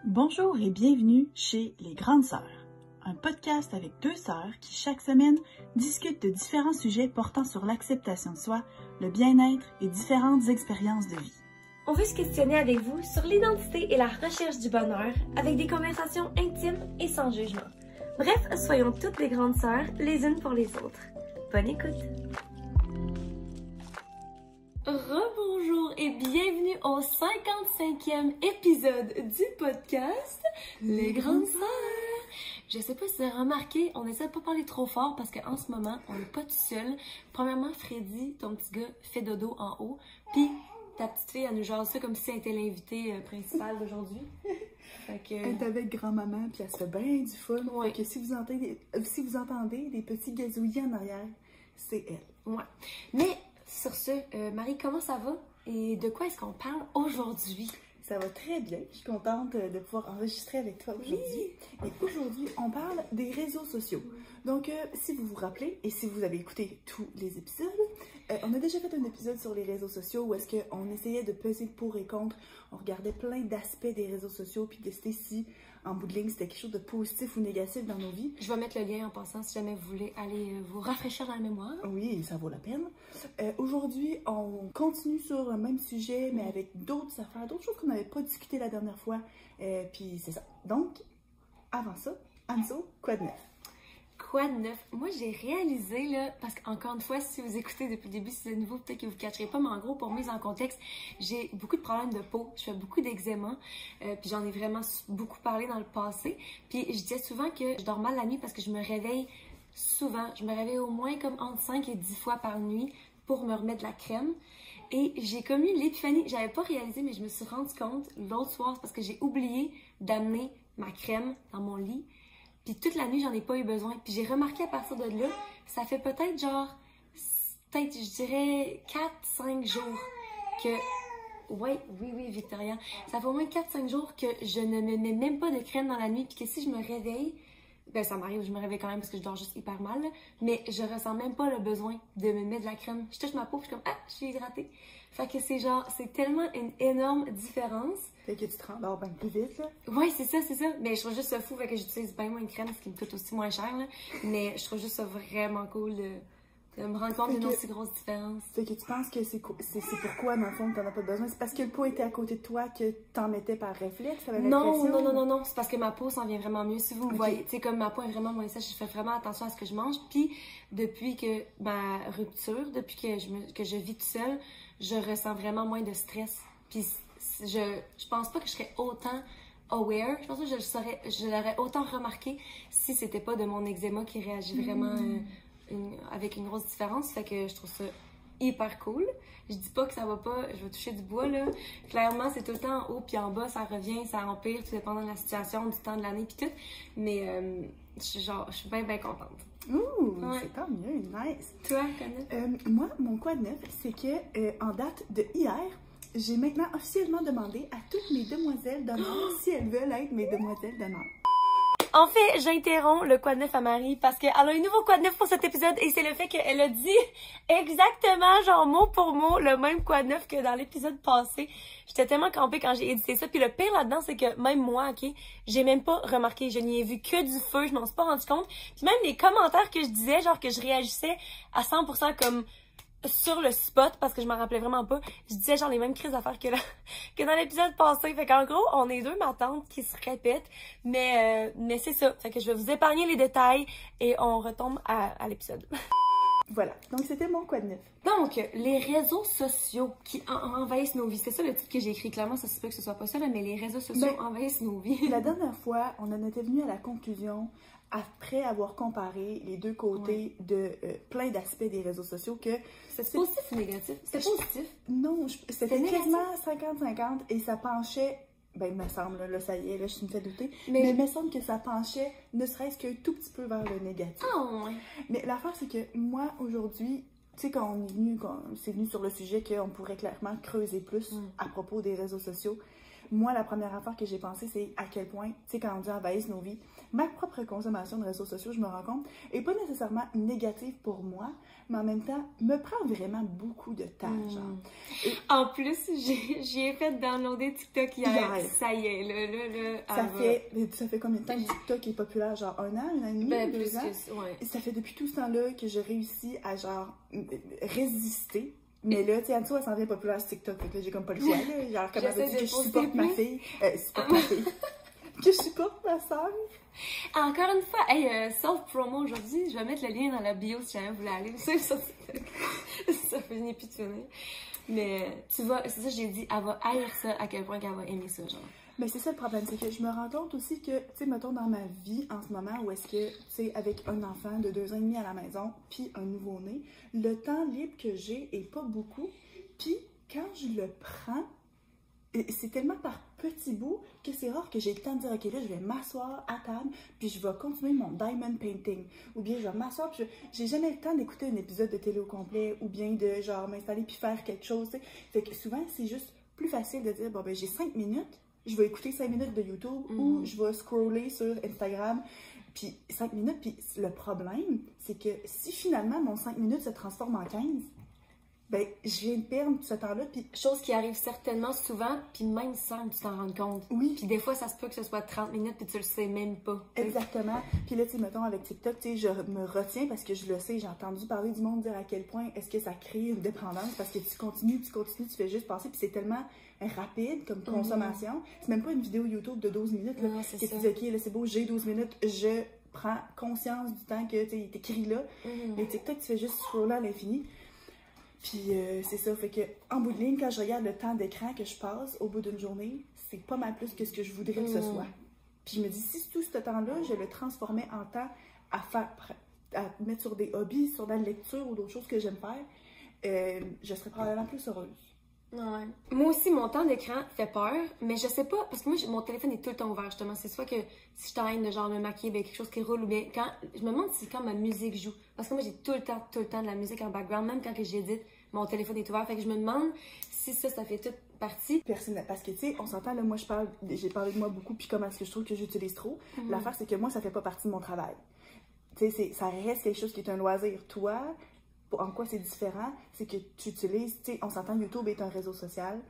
Bonjour et bienvenue chez Les Grandes Sœurs, un podcast avec deux sœurs qui chaque semaine discutent de différents sujets portant sur l'acceptation de soi, le bien-être et différentes expériences de vie. On veut se questionner avec vous sur l'identité et la recherche du bonheur avec des conversations intimes et sans jugement. Bref, soyons toutes les grandes sœurs les unes pour les autres. Bonne écoute! Rebonjour et bienvenue au 55e épisode du podcast Les Grandes Sœurs. Je sais pas si vous avez remarqué, on essaie de pas parler trop fort parce qu'en ce moment, on n'est pas tout seul. Premièrement, Freddy, ton petit gars, fait dodo en haut. Puis ta petite fille, elle nous jase ça comme si elle était l'invitée principale d'aujourd'hui. Elle est avec grand-maman, puis elle se fait bien du fun. Ouais. Fait que si vous entendez des petits gazouillis en arrière, c'est elle. Ouais. Mais sur ce, Marie, comment ça va? Et de quoi est-ce qu'on parle aujourd'hui? Ça va très bien. Je suis contente de pouvoir enregistrer avec toi aujourd'hui. Oui. Et aujourd'hui, on parle des réseaux sociaux. Donc, si vous vous rappelez, et si vous avez écouté tous les épisodes, on a déjà fait un épisode sur les réseaux sociaux où est-ce qu'on essayait de peser le pour et contre. On regardait plein d'aspects des réseaux sociaux puis décider si, en bout de ligne, c'était quelque chose de positif ou négatif dans nos vies. Je vais mettre le lien en passant si jamais vous voulez aller vous rafraîchir dans la mémoire. Oui, ça vaut la peine. Aujourd'hui, on continue sur le même sujet, mais avec d'autres affaires, d'autres choses qu'on n'avait pas discuté la dernière fois. Puis c'est ça. Donc, avant ça, Anso, quoi de neuf? Quoi de neuf? Moi, j'ai réalisé, là, parce qu'encore une fois, si vous écoutez depuis le début, si c'est nouveau, peut-être que vous ne catcherez pas, mais en gros, pour mise en contexte, j'ai beaucoup de problèmes de peau. Je fais beaucoup d'eczéma, puis j'en ai vraiment beaucoup parlé dans le passé. Puis je disais souvent que je dors mal la nuit parce que je me réveille souvent. Je me réveille au moins comme entre 5 et 10 fois par nuit pour me remettre de la crème. Et j'ai comme eu l'épiphanie, j'avais pas réalisé, mais je me suis rendu compte l'autre soir parce que j'ai oublié d'amener ma crème dans mon lit. Puis toute la nuit, j'en ai pas eu besoin. Puis j'ai remarqué à partir de là, ça fait peut-être je dirais 4-5 jours que... Oui, Victoria. Ça fait au moins 4-5 jours que je ne me mets même pas de crème dans la nuit. Puis que si je me réveille, ben ça m'arrive, je me réveille quand même parce que je dors juste hyper mal. Là, mais je ressens même pas le besoin de me mettre de la crème. Je touche ma peau, puis je suis comme, je suis hydratée. Fait que c'est tellement une énorme différence. Fait que tu te rendors bien plus vite, là. Oui, c'est ça. Mais je trouve juste ça fou, fait que j'utilise bien moins de crème, ce qui me coûte aussi moins cher, là. Mais je trouve juste ça vraiment cool de me rendre compte d'une aussi grosse différence. Fait que tu penses que c'est pourquoi, dans le fond, t'en as pas besoin? C'est parce que le pot était à côté de toi que t'en mettais par réflexe? Non. C'est parce que ma peau s'en vient vraiment mieux. Si vous me voyez, tu sais, comme ma peau est vraiment moins sèche, je fais vraiment attention à ce que je mange. Puis, depuis que ma rupture, depuis que je vis toute seule, je ressens vraiment moins de stress. Puis, je pense pas que je serais autant aware. Je pense pas que je l'aurais autant remarqué si c'était pas de mon eczéma qui réagit vraiment avec une grosse différence. Fait que je trouve ça hyper cool. Je dis pas que ça va pas, je vais toucher du bois, là. Clairement, c'est tout le temps en haut puis en bas, ça revient, ça empire, tout dépendant de la situation, du temps de l'année puis tout. Mais je suis bien contente. Ouh, ouais. C'est tant mieux, nice. Toi, Connette? Moi, mon quoi de neuf, c'est que en date de hier, j'ai maintenant officiellement demandé à toutes mes demoiselles d'honneur si elles veulent être mes demoiselles d'honneur. En fait, j'interromps le quoi de neuf à Marie parce qu'elle a un nouveau quoi de neuf pour cet épisode et c'est le fait qu'elle a dit exactement, genre mot pour mot, le même quoi de neuf que dans l'épisode passé. J'étais tellement campée quand j'ai édité ça. Puis le pire là-dedans, c'est que même moi, ok, j'ai même pas remarqué. Je n'y ai vu que du feu, je m'en suis pas rendu compte. Puis même les commentaires que je disais, genre que je réagissais à 100% comme sur le spot parce que je m'en rappelais vraiment pas. Je disais genre les mêmes crises d'affaires que dans l'épisode passé. Fait qu'en gros, on est deux matantes qui se répètent. Mais c'est ça. Fait que je vais vous épargner les détails et on retombe à l'épisode. Voilà. Donc c'était mon quoi de neuf. Donc, les réseaux sociaux qui envahissent nos vies. C'est ça le titre que j'ai écrit. Clairement, ça se peut que ce soit pas ça, là, mais les réseaux sociaux envahissent nos vies. La dernière fois, on en était venu à la conclusion, après avoir comparé les deux côtés de plein d'aspects des réseaux sociaux, que... C'était positif ou négatif? C'était positif? Non, c'était quasiment 50-50 et ça penchait... Ben, il me semble, là, ça y est, là, je me fais douter. Mais il me semble que ça penchait, ne serait-ce qu'un tout petit peu vers le négatif. Oh, ouais. Mais l'affaire, c'est que moi, aujourd'hui, tu sais, quand c'est venu sur le sujet qu'on pourrait clairement creuser plus à propos des réseaux sociaux, moi, la première affaire que j'ai pensé, c'est à quel point, tu sais, quand on dit envahissent nos vies, ma propre consommation de réseaux sociaux, je me rends compte, est pas nécessairement négative pour moi, mais en même temps, me prend vraiment beaucoup de temps, genre. Et en plus, j'ai fait downloader TikTok hier. Ça y est, ça fait combien de temps que TikTok est populaire? Genre 1 an, 1 an et demi, ben, 2 ans? Ouais. Et ça fait depuis tout ce temps-là que je réussis à, genre, résister. Mais là, tu sais, Anne-Sou, elle s'en vient populaire sur TikTok. Donc là, j'ai comme pas le choix, là. Genre, comme elle a dit que je supporte ma fille. Que je supporte ma soeur. Encore une fois, hey, self-promo aujourd'hui, je vais mettre le lien dans la bio si jamais vous voulez aller. Ça finit plus de finir. Mais tu vois, c'est ça que j'ai dit, elle va haïr ça, à quel point qu'elle va aimer ça, genre. Mais c'est ça le problème, c'est que je me rends compte aussi que, tu sais, mettons dans ma vie en ce moment, où est-ce que, tu sais, avec un enfant de 2 ans et demi à la maison, puis un nouveau-né, le temps libre que j'ai est pas beaucoup. Puis quand je le prends, c'est tellement par petits bouts que c'est rare que j'ai le temps de dire, OK, là, je vais m'asseoir à table, puis je vais continuer mon diamond painting. Ou bien, je vais m'asseoir, puis j'ai jamais le temps d'écouter un épisode de télé au complet, ou bien de, genre, m'installer puis faire quelque chose, tu sais. Fait que souvent, c'est juste plus facile de dire, bon, ben, j'ai 5 minutes, je vais écouter 5 minutes de YouTube, ou je vais scroller sur Instagram, puis 5 minutes, puis le problème, c'est que si finalement, mon 5 minutes se transforme en 15, ben, je viens de perdre tout ce temps-là, puis... Chose qui arrive certainement souvent, puis même sans que tu t'en rendes compte. Oui. Puis des fois, ça se peut que ce soit 30 minutes, puis tu le sais même pas. Exactement. Puis là, tu sais, mettons, avec TikTok, tu sais, je me retiens parce que je le sais, j'ai entendu parler du monde dire à quel point est-ce que ça crée une dépendance, parce que tu continues, tu fais juste passer, puis c'est tellement rapide comme consommation. C'est même pas une vidéo YouTube de 12 minutes, là, non, que tu dis, OK, là, c'est beau, j'ai 12 minutes, je prends conscience du temps que, tu sais, il est écrit là. Mais TikTok, tu fais juste scroller à l'infini. Puis c'est ça, fait que en bout de ligne, quand je regarde le temps d'écran que je passe au bout d'une journée, c'est pas mal plus que ce que je voudrais que ce soit. Puis je me dis, si tout ce temps-là, je le transformais en temps à mettre sur des hobbies, sur de la lecture ou d'autres choses que j'aime faire, je serais probablement plus heureuse. Ouais. Moi aussi, mon temps d'écran fait peur, mais je sais pas, parce que moi, mon téléphone est tout le temps ouvert, justement. C'est soit que si je t'arrête de genre me maquiller, ben, quelque chose qui roule, ou bien quand, je me demande si quand ma musique joue. Parce que moi, j'ai tout le temps de la musique en background, même quand j'édite, mon téléphone est ouvert. Fait que je me demande si ça fait toute partie. Personnel, parce que tu sais, on s'entend, là, moi, j'ai parlé de moi beaucoup, puis comment est-ce que je trouve que j'utilise trop. L'affaire, c'est que moi, ça fait pas partie de mon travail. Tu sais, ça reste quelque chose qui est un loisir. Toi, en quoi c'est différent, c'est que tu utilises, tu sais, on s'entend, YouTube est un réseau social,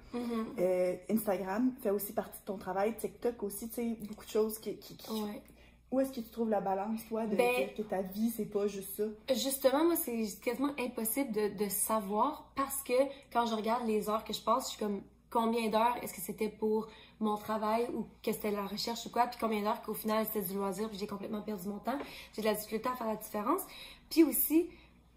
Instagram fait aussi partie de ton travail, TikTok aussi, tu sais, beaucoup de choses qui... Ouais. Où est-ce que tu trouves la balance, toi, de dire que ta vie, c'est pas juste ça? Justement, moi, c'est quasiment impossible de savoir parce que quand je regarde les heures que je passe, je suis comme, combien d'heures est-ce que c'était pour mon travail ou que c'était la recherche ou quoi, puis combien d'heures qu'au final c'était du loisir, puis j'ai complètement perdu mon temps. J'ai de la difficulté à faire la différence. Puis aussi,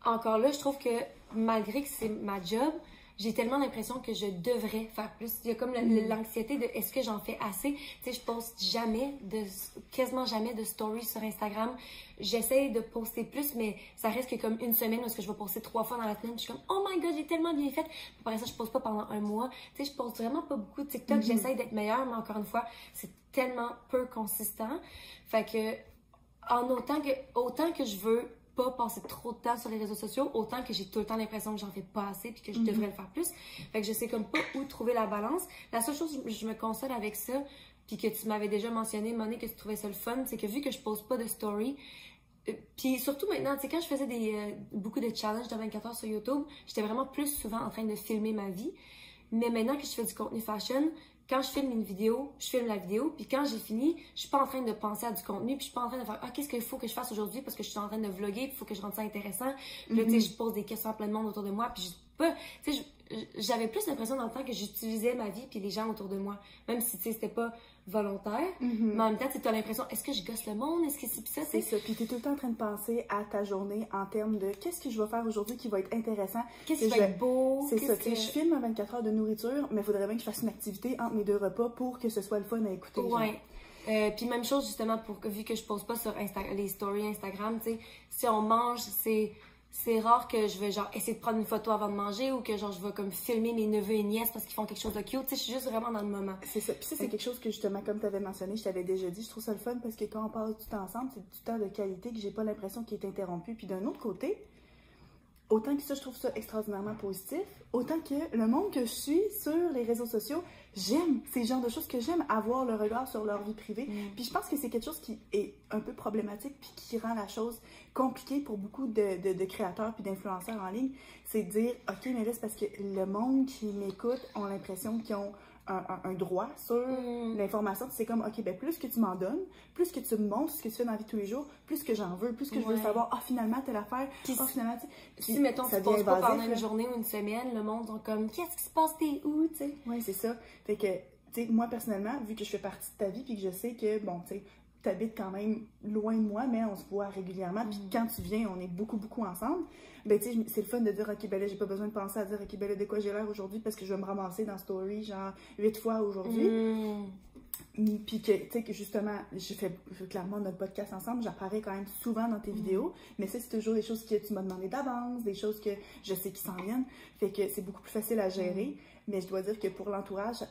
encore là, je trouve que malgré que c'est ma job, j'ai tellement l'impression que je devrais faire plus. Il y a comme l'anxiété de est-ce que j'en fais assez? Tu sais, je poste quasiment jamais de stories sur Instagram. J'essaie de poster plus, mais ça reste que comme une semaine où est-ce que je vais poster 3 fois dans la semaine. Je suis comme, oh my god, j'ai tellement bien fait. Puis après ça, je poste pas pendant 1 mois. Tu sais, je poste vraiment pas beaucoup de TikTok. J'essaie d'être meilleure, mais encore une fois, c'est tellement peu consistant. Fait que, autant que je veux pas passer trop de temps sur les réseaux sociaux, autant que j'ai tout le temps l'impression que j'en fais pas assez puis que je devrais le faire plus. Fait que je sais comme pas où trouver la balance. La seule chose que je me console avec ça, puis que tu m'avais déjà mentionné, Monet, que tu trouvais ça le fun, c'est que vu que je pose pas de story, puis surtout maintenant, tu sais, quand je faisais beaucoup de challenges de 24 heures sur YouTube, j'étais vraiment plus souvent en train de filmer ma vie. Mais maintenant que je fais du contenu fashion, quand je filme une vidéo, je filme la vidéo, puis quand j'ai fini, je suis pas en train de penser à du contenu, puis je suis pas en train de faire qu'est-ce qu'il faut que je fasse aujourd'hui parce que je suis en train de vlogger, puis il faut que je rende ça intéressant. Puis là, tu sais, je pose des questions à plein de monde autour de moi, puis tu sais, j'avais plus l'impression dans le temps que j'utilisais ma vie puis les gens autour de moi, même si, tu sais, c'était pas volontaire, mais en même temps, tu as l'impression, est-ce que je gosse le monde, est-ce que c'est ça, c'est ça, puis tu es tout le temps en train de penser à ta journée en termes de qu'est-ce que je vais faire aujourd'hui qui va être intéressant, qu'est-ce qui va être beau, c'est ça, tu sais, je filme à 24 heures de nourriture, mais il faudrait bien que je fasse une activité entre mes 2 repas pour que ce soit le fun à écouter. Ouais. Puis même chose justement vu que je pose pas sur les stories Instagram, tu sais, si on mange, c'est rare que je vais genre essayer de prendre une photo avant de manger ou que genre je vais comme filmer mes neveux et nièces parce qu'ils font quelque chose de cute. Tu sais, je suis juste vraiment dans le moment. C'est ça. Puis ça, c'est quelque chose que justement, comme tu avais mentionné, je t'avais déjà dit, je trouve ça le fun parce que quand on parle tout ensemble, c'est du temps de qualité que j'ai pas l'impression qu'il est interrompu. Puis d'un autre côté, autant que ça, je trouve ça extraordinairement positif, autant que le monde que je suis sur les réseaux sociaux, j'aime. C'est le genre de choses que j'aime, avoir le regard sur leur vie privée. Puis je pense que c'est quelque chose qui est un peu problématique puis qui rend la chose compliquée pour beaucoup de créateurs puis d'influenceurs en ligne. C'est de dire, OK, mais là, c'est parce que le monde qui m'écoute ont l'impression qu'ils ont un droit sur l'information. C'est comme, OK, ben plus que tu m'en donnes, plus que tu me montres ce que tu fais dans la vie de tous les jours, plus que j'en veux, plus que je veux savoir, finalement, telle affaire, finalement, si, mettons, tu poses pas pendant une journée ou une semaine, le monde sont comme, qu'est-ce qui se passe, t'es où, tu sais? Oui, c'est ça. Fait que, tu sais, moi, personnellement, vu que je fais partie de ta vie, puis que je sais que, bon, tu sais, t'habites quand même loin de moi, mais on se voit régulièrement, puis quand tu viens, on est beaucoup ensemble. Ben, tu sais, c'est le fun de dire, OK, ben là, j'ai pas besoin de penser à dire, OK, ben là, de quoi j'ai l'air aujourd'hui, parce que je vais me ramasser dans Story, genre, 8 fois aujourd'hui. Puis que, tu sais, que justement, je fais clairement notre podcast ensemble, j'apparais quand même souvent dans tes vidéos, mais ça, c'est toujours des choses que tu m'as demandé d'avance, des choses que je sais qui s'en viennent, fait que c'est beaucoup plus facile à gérer, mais je dois dire que pour l'entourage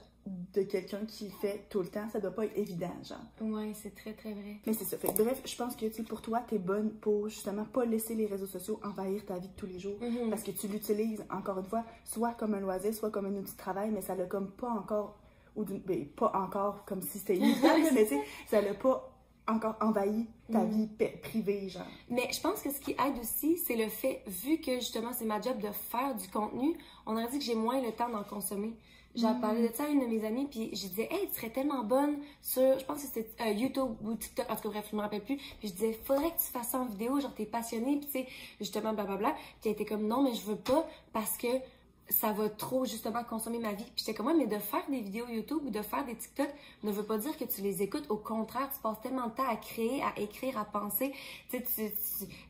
de quelqu'un qui fait tout le temps, ça doit pas être évident, genre. Ouais, c'est très vrai. Mais c'est ça. Fait, bref, je pense que, tu sais, pour toi, t'es bonne pour justement pas laisser les réseaux sociaux envahir ta vie de tous les jours, parce que tu l'utilises, encore une fois, soit comme un loisir, soit comme un outil de travail, mais ça l'a comme pas encore, ben, pas encore comme si c'était inévitable, mais tu sais, ça l'a pas encore envahi ta vie privée, genre. Mais je pense que ce qui aide aussi, c'est le fait, vu que justement c'est ma job de faire du contenu, on aurait dit que j'ai moins le temps d'en consommer. J'ai parlé de ça à une de mes amies, puis je disais, hey, tu serais tellement bonne sur, je pense que c'était YouTube ou TikTok, en tout cas, bref, je me rappelle plus. Puis je disais, faudrait que tu fasses ça en vidéo, genre t'es passionnée, puis tu sais, justement, blablabla. Puis elle était comme, non, mais je veux pas parce que ça va trop, justement, consommer ma vie. Puis j'étais comme, ouais, mais de faire des vidéos YouTube ou de faire des TikTok ne veut pas dire que tu les écoutes. Au contraire, tu passes tellement de temps à créer, à écrire, à penser. Tu sais,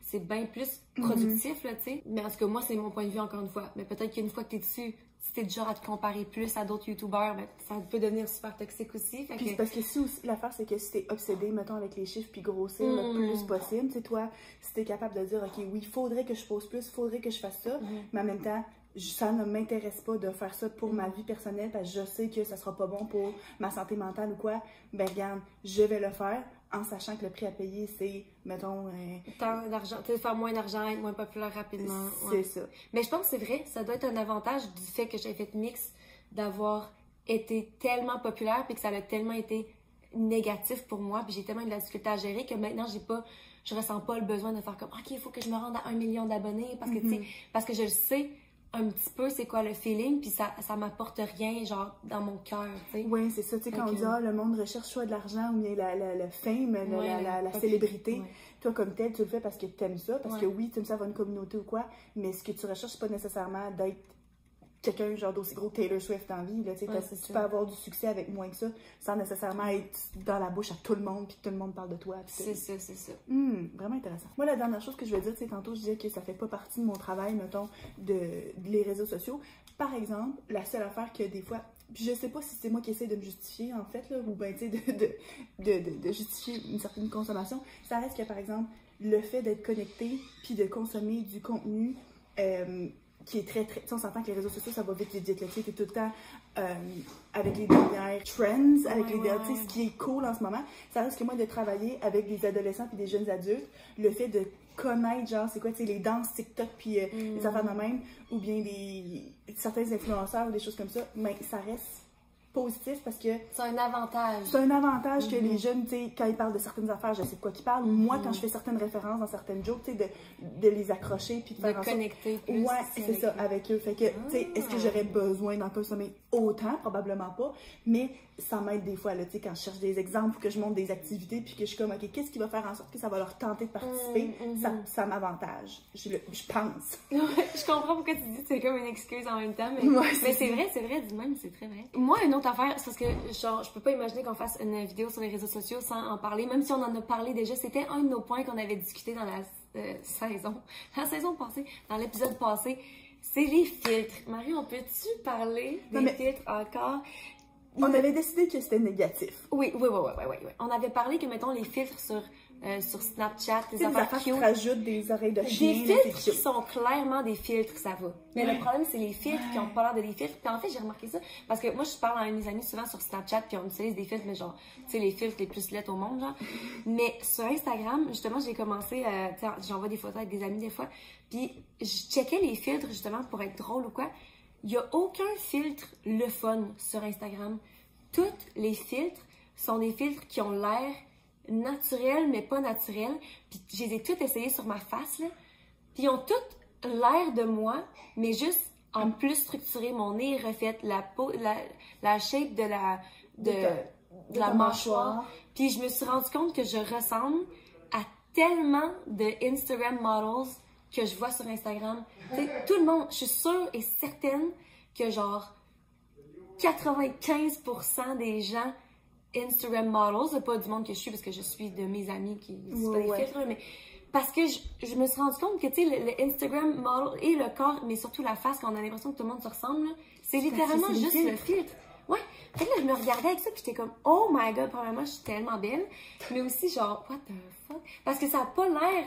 c'est bien plus productif, là, tu sais. Mais en tout cas, moi, c'est mon point de vue, encore une fois. Mais peut-être qu'une fois que t'es dessus, si t'es du genre à te comparer plus à d'autres youtubeurs, ben, ça peut devenir super toxique aussi. Puis c'est parce que si aussi, l'affaire, c'est que si t'es obsédé, mettons, avec les chiffres, puis grossir le plus possible, tu sais, toi, si t'es capable de dire, OK, oui, il faudrait que je pose plus, il faudrait que je fasse ça, mais en même temps, ça ne m'intéresse pas de faire ça pour ma vie personnelle, parce que je sais que ça sera pas bon pour ma santé mentale ou quoi, ben regarde, je vais le faire, en sachant que le prix à payer, c'est, mettons... tant d'argent, tu sais, faire moins d'argent, être moins populaire rapidement. C'est ça. Mais je pense que c'est vrai, ça doit être un avantage du fait que j'ai fait mix, d'avoir été tellement populaire, puis que ça a tellement été négatif pour moi, puis j'ai tellement eu de la difficulté à gérer que maintenant, je ressens pas le besoin de faire comme, OK, il faut que je me rende à 1 million d'abonnés, parce que, tu sais, parce que je le sais un petit peu c'est quoi le feeling, puis ça m'apporte rien, genre, dans mon cœur, tu sais. Oui, c'est ça, tu sais, quand on dit, le monde recherche soit de l'argent ou bien le fame, la célébrité. Toi, comme tel, tu le fais parce que tu aimes ça, parce que oui, tu aimes ça avoir une communauté ou quoi, mais ce que tu recherches, c'est pas nécessairement d'être quelqu'un genre d'aussi gros Taylor Swift en vie, là, tu sais, tu peux avoir du succès avec moins que ça, sans nécessairement être dans la bouche à tout le monde, puis que tout le monde parle de toi. C'est ça. Vraiment intéressant. Moi, la dernière chose que je veux dire, tu sais, tantôt, je disais que ça fait pas partie de mon travail, mettons, les réseaux sociaux. Par exemple, la seule affaire que des fois, puis je sais pas si c'est moi qui essaie de me justifier, en fait, là, ou bien, tu sais, de justifier une certaine consommation, ça reste que, par exemple, le fait d'être connecté, puis de consommer du contenu, qui est très, on s'entend que les réseaux sociaux, ça va vite, là, tu es tout le temps avec les dernières trends, avec les dernières, tu sais, ce qui est cool en ce moment. Ça reste que moi, de travailler avec des adolescents puis des jeunes adultes, le fait de connaître, genre, c'est quoi, tu sais, les danses TikTok puis les affaires de même, ou bien certains influenceurs ou des choses comme ça, mais ça reste positif parce que... C'est un avantage. C'est un avantage que les jeunes, tu sais, quand ils parlent de certaines affaires, je sais de quoi qu'ils parlent. Moi, quand je fais certaines références dans certaines jokes, tu sais, de les accrocher puis de faire connecter plus. Ouais, c'est ça, avec eux. Fait que, tu sais, est-ce que j'aurais besoin d'en consommer autant? Probablement pas. Mais ça m'aide des fois, là, tu sais, quand je cherche des exemples ou que je montre des activités puis que je suis comme, OK, qu'est-ce qui va faire en sorte que ça va leur tenter de participer? Ça m'avantage. Je pense. Ouais, je comprends pourquoi tu dis que c'est comme une excuse en même temps, mais, c'est vrai, du même, c'est très vrai. Moi, une autre affaire, c'est parce que, genre, je peux pas imaginer qu'on fasse une vidéo sur les réseaux sociaux sans en parler, même si on en a parlé déjà. C'était un de nos points qu'on avait discuté dans la saison passée, dans l'épisode passé. C'est les filtres. Marie, on peut-tu parler des filtres encore? On avait décidé que c'était négatif. Oui. On avait parlé que, mettons, les filtres sur sur Snapchat, des affaires affaires qui cute. rajoutent des oreilles de chien. Des filtres qui sont clairement des filtres, ça va. Mais le problème, c'est les filtres qui ont pas l'air de des filtres. Puis en fait, j'ai remarqué ça parce que moi, je parle à un de mes amis souvent sur Snapchat, puis on utilise des filtres, mais genre, tu sais, les filtres les plus laids au monde, genre. Mais sur Instagram, justement, j'ai commencé, j'envoie des photos avec des amis des fois, puis je checkais les filtres, justement, pour être drôle ou quoi. Il y a aucun filtre le fun sur Instagram. Tous les filtres sont des filtres qui ont l'air naturels, mais pas naturels. Puis je les ai toutes essayés sur ma face, là. Puis ils ont toutes l'air de moi, mais juste en plus structuré. Mon nez est refait, la peau, la shape de la mâchoire. Puis je me suis rendu compte que je ressemble à tellement de Instagram models que je vois sur Instagram. T'sais, tout le monde, je suis sûre et certaine que genre 95% des gens Instagram models, c'est pas du monde que je suis parce que je suis de mes amis qui c'est pas des filtres, mais parce que je me suis rendu compte que tu sais le Instagram model et le corps, mais surtout la face, quand on a l'impression que tout le monde se ressemble, c'est littéralement juste le filtre. Ouais. Fait que là, je me regardais avec ça puis j'étais comme oh my god, premièrement, je suis tellement belle, mais aussi genre what the fuck, parce que ça a pas l'air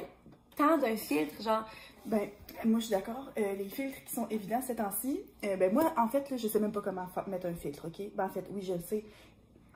tant d'un filtre, genre. Ben, moi, je suis d'accord. Les filtres qui sont évidents ces temps-ci, ben moi, en fait, là, je sais même pas comment mettre un filtre, OK? Ben, en fait, oui, je le sais.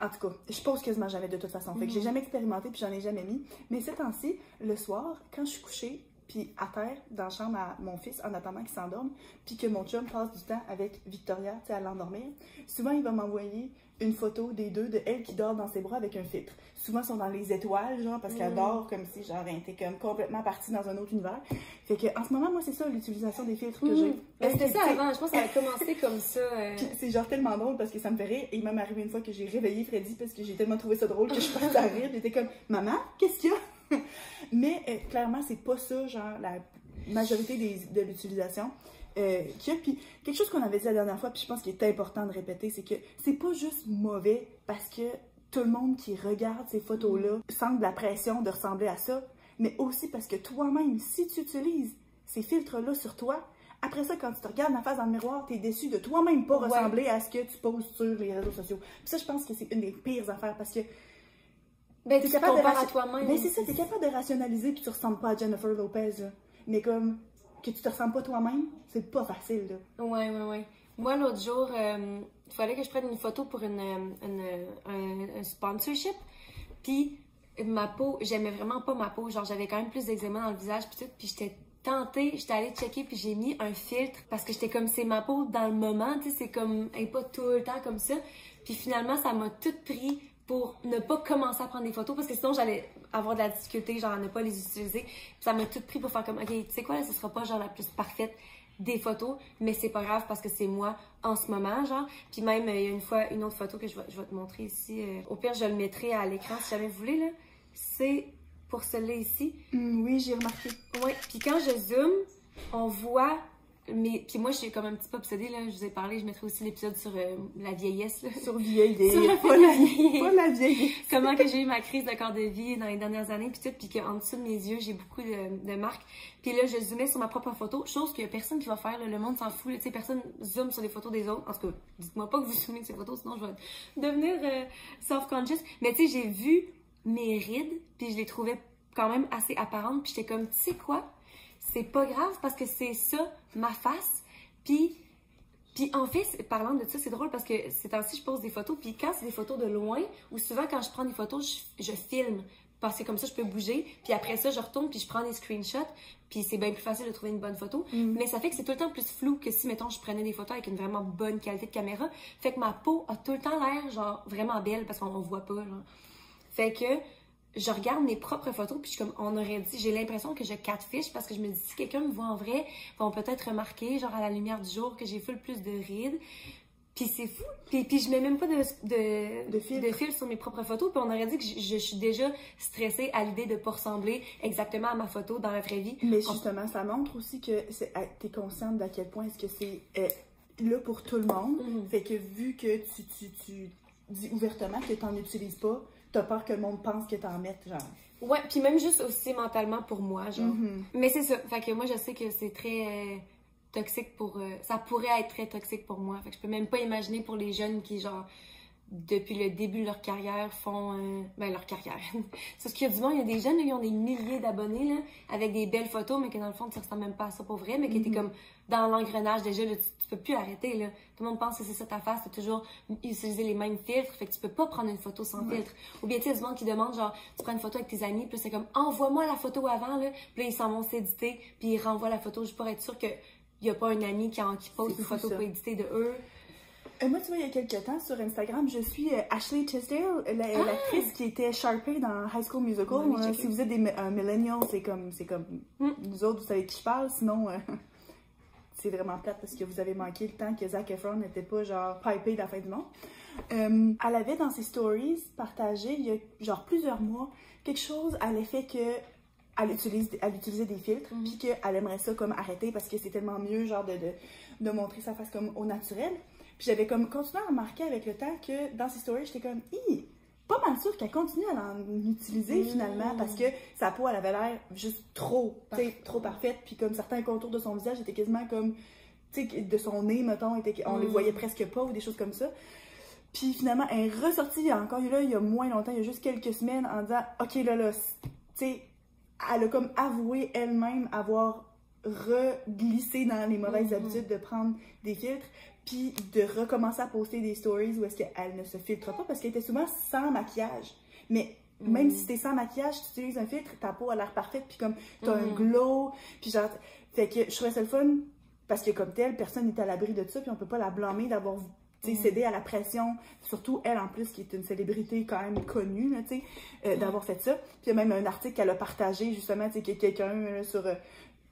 En tout cas, je pose quasiment jamais de toute façon. Fait que j'ai jamais expérimenté puis j'en ai jamais mis. Mais ces temps-ci, le soir, quand je suis couchée, puis à terre, dans la chambre à mon fils, en attendant qu'il s'endorme, puis que mon chum passe du temps avec Victoria, tu sais, à l'endormir, souvent, il va m'envoyer une photo des deux, de elle qui dort dans ses bras avec un filtre. Souvent, ils sont dans les étoiles, genre, parce qu'elle dort comme si, genre, elle était comme complètement partie dans un autre univers. Fait que, en ce moment, moi, c'est ça, l'utilisation des filtres que j'ai. C'était ça avant, je pense que ça a commencé comme ça. C'est genre tellement drôle parce que ça me fait rire. Et il m'est arrivé une fois que j'ai réveillé Freddy parce que j'ai tellement trouvé ça drôle que je suis partie à rire. J'étais comme, maman, qu'est-ce qu'il y a? Mais clairement, c'est pas ça, genre, la majorité de l'utilisation. Qu'il y a. Puis quelque chose qu'on avait dit la dernière fois, puis je pense qu'il est important de répéter, c'est que c'est pas juste mauvais parce que tout le monde qui regarde ces photos-là sent de la pression de ressembler à ça, mais aussi parce que toi-même, si tu utilises ces filtres-là sur toi, après ça, quand tu te regardes la face dans le miroir, t'es déçu de toi-même pas ressembler à ce que tu poses sur les réseaux sociaux. Puis ça, je pense que c'est une des pires affaires parce que ben, t'es capable de à toi-même. Mais c'est ça, t'es capable de rationaliser puis tu ressembles pas à Jennifer Lopez, là. Mais comme que tu te ressembles pas toi-même, c'est pas facile, là. Ouais. Moi, l'autre jour, il fallait que je prenne une photo pour un sponsorship. Puis, ma peau, j'aimais vraiment pas ma peau. Genre, j'avais quand même plus d'eczéma dans le visage, puis tout. Puis, j'étais tentée, j'étais allée checker, puis j'ai mis un filtre parce que j'étais comme, c'est ma peau dans le moment, tu sais, c'est comme, elle est pas tout le temps comme ça. Puis, finalement, ça m'a tout pris pour ne pas commencer à prendre des photos parce que sinon j'allais avoir de la difficulté genre à ne pas les utiliser. Puis ça m'a tout pris pour faire comme ok, tu sais quoi, là, ce sera pas genre la plus parfaite des photos, mais c'est pas grave parce que c'est moi en ce moment, genre. Puis même il y a une autre photo que je vais te montrer ici. Au pire, je le mettrai à l'écran si jamais vous voulez là. C'est pour celle-là ici. Oui, j'ai remarqué. Ouais. Puis quand je zoome, on voit. Mais puis moi je suis comme un petit peu obsédée là, je vous ai parlé, je mettrai aussi l'épisode sur la vieillesse là. Sur vieillesse, pas la vieillesse. Comment que j'ai eu ma crise de corps de vie dans les dernières années puis tout, puis qu'en dessous de mes yeux j'ai beaucoup de marques. Puis là je zoomais sur ma propre photo, chose qu'il y a personne qui va faire là, le monde s'en fout, tu sais, personne zoome sur les photos des autres. En tout cas, dites-moi pas que vous zoomez sur ces photos sinon je vais devenir self-conscious. Mais tu sais, j'ai vu mes rides puis je les trouvais quand même assez apparentes, puis j'étais comme tu sais quoi? C'est pas grave parce que c'est ça, ma face. Puis en fait, parlant de ça, c'est drôle parce que ces temps-ci, je pose des photos. Puis quand c'est des photos de loin, ou souvent quand je prends des photos, je filme. Parce que comme ça, je peux bouger. Puis après ça, je retourne puis je prends des screenshots. Puis c'est bien plus facile de trouver une bonne photo. Mais ça fait que c'est tout le temps plus flou que si, mettons, je prenais des photos avec une vraiment bonne qualité de caméra. Fait que ma peau a tout le temps l'air, genre, vraiment belle parce qu'on voit pas, genre. Fait que je regarde mes propres photos, puis comme on aurait dit, j'ai l'impression que je catfish parce que je me dis, si quelqu'un me voit en vrai, vont peut-être remarquer, genre à la lumière du jour, que j'ai full plus de rides. Puis c'est fou. Puis je mets même pas de fil sur mes propres photos, puis on aurait dit que je suis déjà stressée à l'idée de pas ressembler exactement à ma photo dans la vraie vie. Mais justement, ça montre aussi que t'es consciente d'à quel point est-ce que c'est là pour tout le monde. Fait que vu que tu dis ouvertement que t'en utilises pas, t'as peur que le monde pense que t'en mettes, genre. Ouais, puis même juste aussi mentalement pour moi, genre. Mais c'est ça. Fait que moi, je sais que c'est très toxique pour... ça pourrait être très toxique pour moi. Fait que je peux même pas imaginer pour les jeunes qui, genre, depuis le début de leur carrière, font leur carrière. C'est ce qu'il y a du monde, il y a des jeunes là, qui ont des milliers d'abonnés là, avec des belles photos, mais que dans le fond, tu ne ressembles même pas à ça pour vrai, mais qui étaient comme dans l'engrenage déjà, là, tu peux plus arrêter. Là. Tout le monde pense que c'est ça ta face, tu as toujours utilisé les mêmes filtres, fait que tu peux pas prendre une photo sans filtre. Ou bien tu sais, il y a du monde qui demande, genre, tu prends une photo avec tes amis, puis c'est comme, envoie-moi la photo avant, là, puis là, ils s'en vont s'éditer, puis ils renvoient la photo juste pour être sûr qu'il n'y a pas un ami qui pose une photo pour éditer de eux. Moi, tu vois, il y a quelques temps, sur Instagram, je suis Ashley Tisdale, l'actrice qui était Sharpay dans High School Musical. Oui, si vous êtes des millennials, c'est comme nous autres, vous savez de qui je parle. Sinon, c'est vraiment plate parce que vous avez manqué le temps que Zac Efron n'était pas, genre, pipé dans la fin du monde. Elle avait dans ses stories partagé, il y a, genre, plusieurs mois, quelque chose à l'effet que elle utilisait des filtres, puis qu'elle aimerait ça comme arrêter parce que c'est tellement mieux, genre, de montrer sa face comme au naturel. Puis j'avais comme continué à remarquer avec le temps que dans ses stories, j'étais comme, pas mal sûre qu'elle continue à en utiliser finalement parce que sa peau, elle avait l'air juste trop parfaite. Puis comme certains contours de son visage étaient quasiment comme, tu sais, de son nez, mettons, on les voyait presque pas ou des choses comme ça. Puis finalement, elle est ressortie il y a moins longtemps, il y a juste quelques semaines en disant, OK, là, tu sais, elle a comme avoué elle-même avoir reglissé dans les mauvaises habitudes de prendre des filtres. Puis de recommencer à poster des stories où est-ce qu'elle ne se filtre pas parce qu'elle était souvent sans maquillage. Mais même si t'es sans maquillage, tu utilises un filtre, ta peau a l'air parfaite, puis comme t'as un glow, puis genre... Fait que je trouvais ça le fun parce que comme telle, personne n'est à l'abri de ça, puis on peut pas la blâmer d'avoir cédé à la pression, surtout elle en plus qui est une célébrité quand même connue, là, tu sais, d'avoir fait ça. Puis il y a même un article qu'elle a partagé justement, tu sais, que quelqu'un sur...